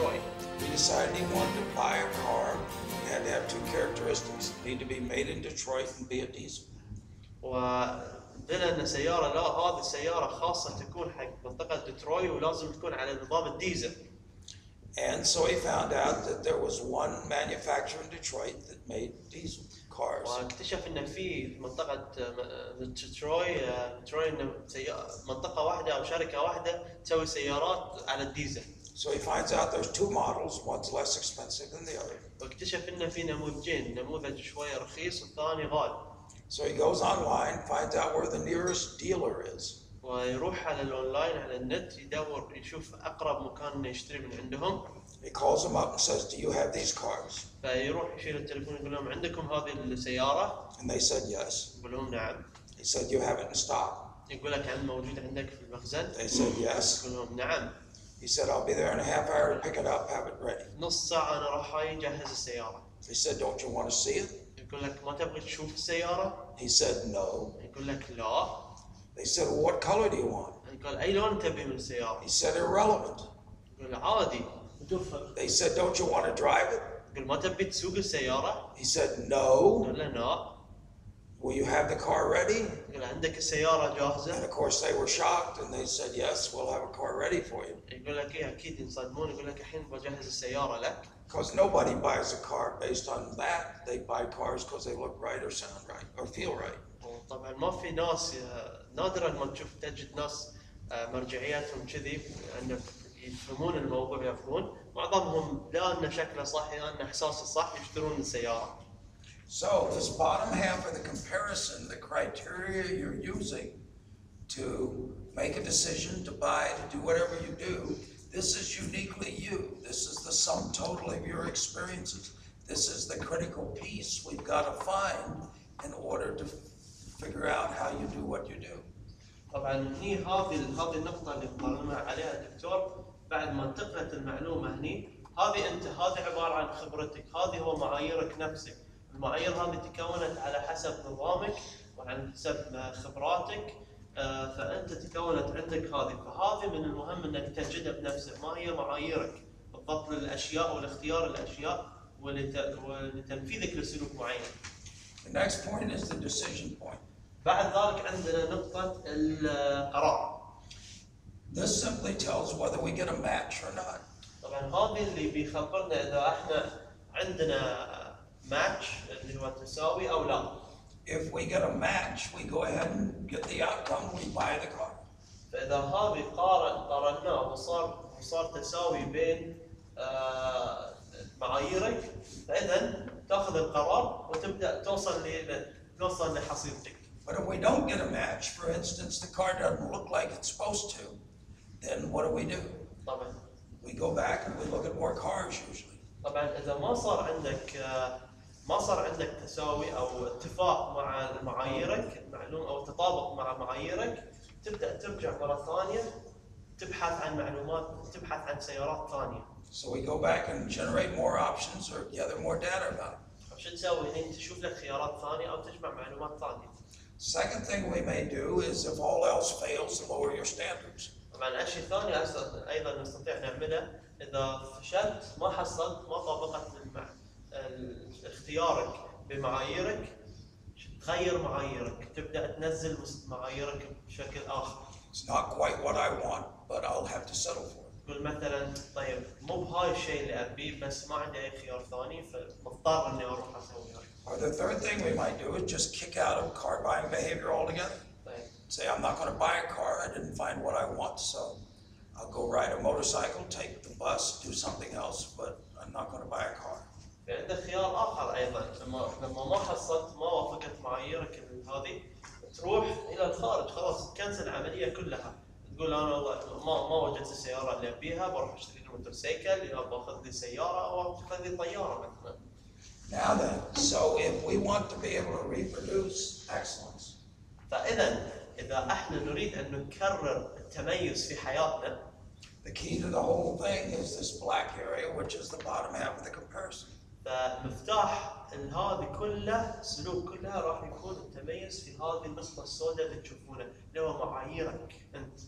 Detroit. He decided he wanted to buy a car. It had to have two characteristics. It needed to be made in Detroit and be a diesel. وبنى ان سياره، لا هذه سياره خاصه تكون حق منطقه ديتروي ولازم تكون على نظام الديزل. And so he found out that there was one manufacturer in Detroit that made diesel cars. واكتشف ان في منطقه ديتروي إن منطقه واحده او شركه واحده تسوي سيارات على الديزل. So he finds out there's two models, one's less expensive than the other. واكتشف ان في نموذجين، نموذج شويه رخيص والثاني غالي. So he goes online, finds out where the nearest dealer is. ويروح على الاونلاين على النت يدور يشوف اقرب مكان يشتري من عندهم. He calls them up and says, "Do you have these cars?" فيروح يشيل التليفون يقول لهم عندكم هذه السياره؟ And they said yes. يقول لهم نعم. He said, "You have it in stock?" يقول لك هل موجود عندك في المخزن؟ They said yes. يقول لهم نعم. He said, "I'll be there in a half hour to pick it up, have it ready." نص ساعه انا راح اجهز السياره. They said, "Don't you want to see it?" يقول لك ما تبغى تشوف السياره؟ He said, "No." يقول لك لا. They said, "Well, what color do you want?" قال اي لون تبي من السياره؟ He said, "Irrelevant." يقول عادي. They said, "Don't you want to drive it?" يقول ما تبي تسوق السياره؟ He said, "No." يقول له لا. "Will you have the car ready?" يقول عندك السياره And جاهزه؟ of course they were shocked and they said, "Yes, we'll have a car ready for you." يقول لك ايه اكيد ينصدمون، يقول لك الحين بجهز السياره لك. Because nobody buys a car based on that. They buy cars because they look right or sound right or feel right. طبعا ما في ناس، نادرا ما تجد ناس مرجعياتهم كذي انه يفهمون الموضوع، ياخذون معظمهم لا انه شكله صح لا انه احساسه صح يشترون السياره. So this bottom half of the comparison, the criteria you're using to make a decision, to buy, to do whatever you do, this is uniquely you. This is the sum total of your experiences. This is the critical piece we've got to find in order to figure out how you do what you do. طبعا هذه النقطة اللي طلعنا عليها الدكتور، بعد ما انتقلت المعلومة هني، هذه عبارة عن خبرتك، هذه هو معاييرك نفسك. المعايير هذه تكونت على حسب نظامك وعلى حسب خبراتك، فأنت تكونت عندك فهذه من المهم انك تجدها بنفسك، ما هي معاييرك بالضبط للأشياء ولاختيار الأشياء ولتنفيذك لسلوك معين. The next point is the decision point. بعد ذلك عندنا نقطة القرار. This simply tells whether we get a match or not. طبعا هذه اللي بيخبرنا إذا احنا عندنا ماتش اللي هو تساوي أو لا. If we get a match, we go ahead and get the outcome, we buy the car. فإذا هذه قارناه وصار تساوي بين معاييرك، فإذا تأخذ القرار وتبدأ توصل لحصيلتك. But if we don't get a match, for instance, the car doesn't look like it's supposed to, then what do? طبعا. We go back and we look at more cars usually. طبعا إذا ما صار عندك تساوي أو اتفاق مع معاييرك المعلوم أو تطابق مع معاييرك، تبدأ ترجع مرة ثانية تبحث عن معلومات، تبحث عن سيارات ثانية. So we go back and generate more options or gather more data about it. شو تسوي هنا؟ تشوف لك خيارات ثانية أو تجمع معلومات ثانية. Second thing we may do is if all else fails, lower your standards. طبعا الشيء الثاني أيضا نستطيع نعمله إذا فشلت ما حصلت ما طابقت اختيارك بمعاييرك، تغير معاييرك، تبدأ تنزل معاييرك بشكل آخر. It's not quite what I want, but I'll have to settle for it. تقول مثلا طيب مو بهاي الشيء اللي أبيه بس ما عندي أي خيار ثاني فمضطر إني أروح أسويه. Or the third thing we might do is just kick out of car buying behavior altogether. Say, I'm not going to buy a car, I didn't find what I want, so I'll go ride a motorcycle, take the bus, do something else, but I'm not going to buy a car. عندك خيار آخر أيضا، لما ما حصلت ما وافقت معاييرك هذه تروح إلى الخارج، خلاص تكنسل العملية كلها، تقول أنا والله ما وجدت السيارة اللي أبيها، بروح أشتري لي موتورسيكل، يا باخذ لي سيارة أو باخذ لي طيارة مثلا. Now then, so if we want to be able to reproduce excellence. إذا احنا نريد أن نكرر التميز في حياتنا. The key to the whole thing is this black area, which is the bottom half of the comparison. فمفتاح هذه كلها السلوك كلها راح يكون التميز في هذه النقطة السوداء اللي تشوفونها اللي هو معاييرك أنت.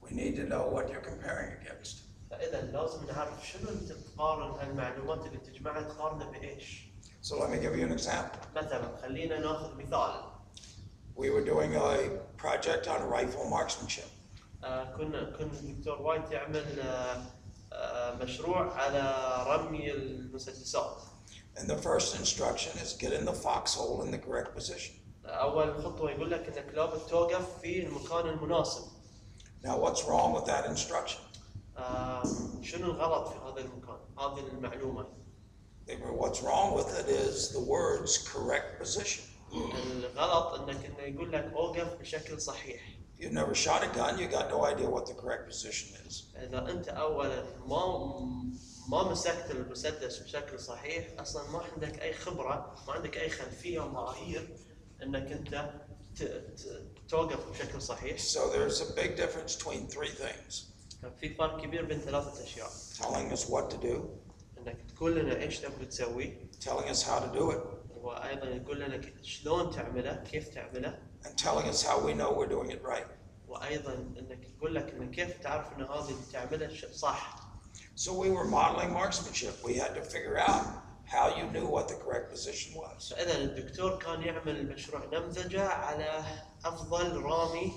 We need to know what you're comparing against. فاذا لازم نعرف شنو انت تقارن هالمعلومات اللي تجمعها تقارنها بايش. So let me give you an example. مثلا خلينا ناخذ مثال. We were doing a project on rifle marksmanship. كنا الدكتور وايت يعمل مشروع على رمي المسدسات. And the first instruction is get in the foxhole in the correct position. اول خطوه يقول لك انك لابد توقف في المكان المناسب. Now what's wrong with that instruction? شنو الغلط في هذا المكان؟ هذه المعلومه. What's wrong with it is the words correct position. الغلط انك انه يقول لك اوقف بشكل صحيح. If you've never shot a gun, you got no idea what the correct position is. اذا انت اولا ما مسكت المسدس بشكل صحيح، اصلا ما عندك اي خبره، ما عندك اي خلفيه ومعايير انك انت توقف بشكل صحيح. So there's a big difference between three things. في فرق كبير بين ثلاثه اشياء. Telling us what to do. انك تقول لنا ايش تبغى تسوي. Telling us how to do it. وايضا يقول لنا شلون تعمله، كيف تعمله. And telling us how we know we're doing it right. وايضا انك يقول لك انك كيف تعرف ان هذا اللي تعمله صح. So we were modeling marksmanship. We had to figure out how you knew what the correct position was. فاذا الدكتور كان يعمل المشروع نمذجه على افضل رامي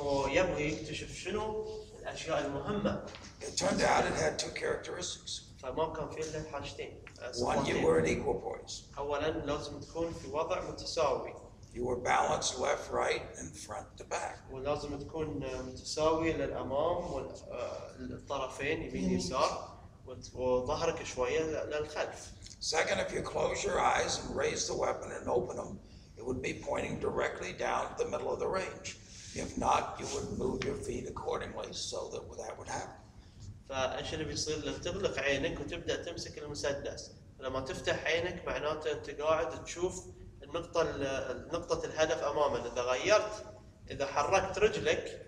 ويبغي يكتشف شنو الاشياء المهمه. It turned out it had two characteristics. فما كان في الا حاجتين. One, you were at equipoise. اولا لازم تكون في وضع متساوي. You were balanced left, right, and front to back. ولازم تكون متساوي للامام والطرفين يمين يسار وظهرك شويه للخلف. Second, if you close your eyes and raise the weapon and open them, it would be pointing directly down the middle of the range. If not, you would move your feet accordingly so that would happen. فايش اللي بيصير لما تغلق عينك وتبدا تمسك المسدس؟ لما تفتح عينك معناته انت قاعد تشوف نقطة الهدف امامك. اذا حركت رجلك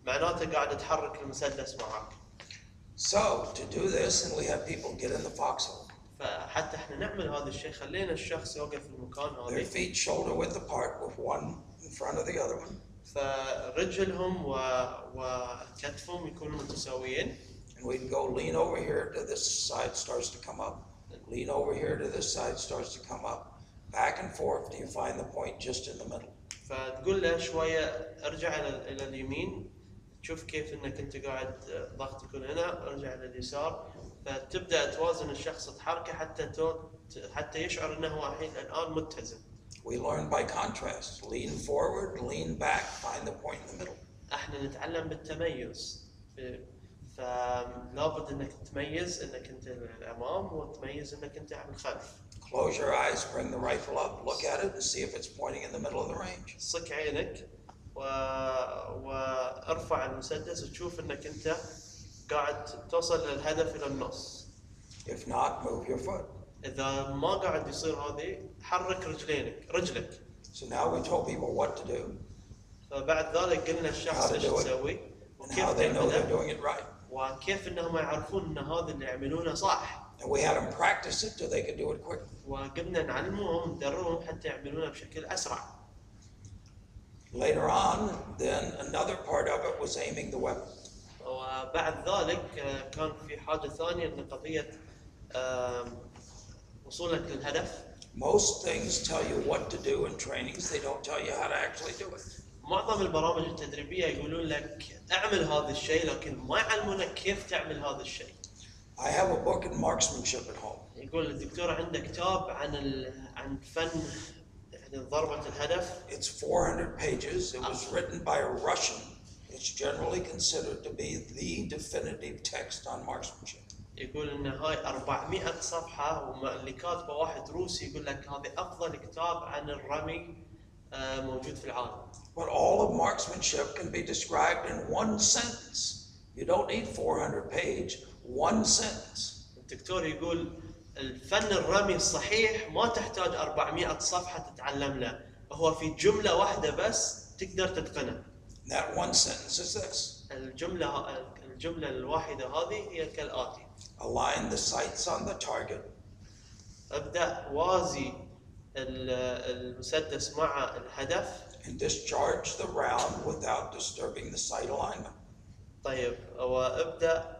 معناته قاعد تحرك المسدس معك. So to do this, and we have people get in the foxhole. فحتى احنا نعمل هذا الشيء خلينا الشخص يوقف في المكان Their هذا. feet shoulder width apart with one in front of the other one. فرجلهم وكتفهم يكونوا متساويين. And we'd go lean over here to this side starts to come up. Lean over here to this side starts to come up. Back and forth till you find the point just in the middle. فتقول له شويه ارجع الى اليمين، تشوف كيف انك انت قاعد ضغط يكون هنا، ارجع الى اليسار، فتبدا توازن الشخص تحركه حتى يشعر انه هو الان متزن. We learn by contrast. Lean forward, lean back, find the point in the middle. احنا نتعلم بالتميز. فلابد انك تميز انك انت الامام وتميز انك انت على الخلف. Close your eyes, bring the rifle up, look at it and see if it's pointing in the middle of the range. صك عينك وارفع المسدس وتشوف انك انت قاعد توصل للهدف الى النص. If not, move your foot. اذا ما قاعد يصير هذه حرك رجلك. So now we told people what to do. فبعد ذلك قلنا الشخص ايش يسوي and how they know they're doing it right. وكيف انهم يعرفون ان هذا اللي يعملونه صح. And we had them practice it till they could do it quickly. وقمنا نعلمهم ندربهم حتى يعملونه بشكل اسرع. Later on, then another part of it was aiming the weapon. وبعد ذلك كان في حاجة ثانية ان قضية وصولك للهدف. Most things tell you what to do in trainings, they don't tell you how to actually do it. معظم البرامج التدريبية يقولون لك اعمل هذا الشيء لكن ما يعلمونك كيف تعمل هذا الشيء. I have a book in marksmanship at home. يقول الدكتور عنده كتاب عن فن يعني ضربة الهدف. It's 400 pages. It was written by a Russian. It's generally considered to be the definitive text on marksmanship. يقول ان هاي 400 صفحة واللي كاتبه واحد روسي يقول لك هذا افضل كتاب عن الرمي موجود في العالم. But all of marksmanship can be described in one sentence. You don't need 400 page, one sentence. الدكتور يقول الفن الرمي الصحيح ما تحتاج 400 صفحة تتعلم له، هو في جملة واحدة بس تقدر تتقنه. That one sentence is this. الجملة الواحدة هذه هي كالآتي. Align the sights on the target. ابدأ وازي المسدس مع الهدف. And discharge the round without disturbing the sight alignment. طيب وابدأ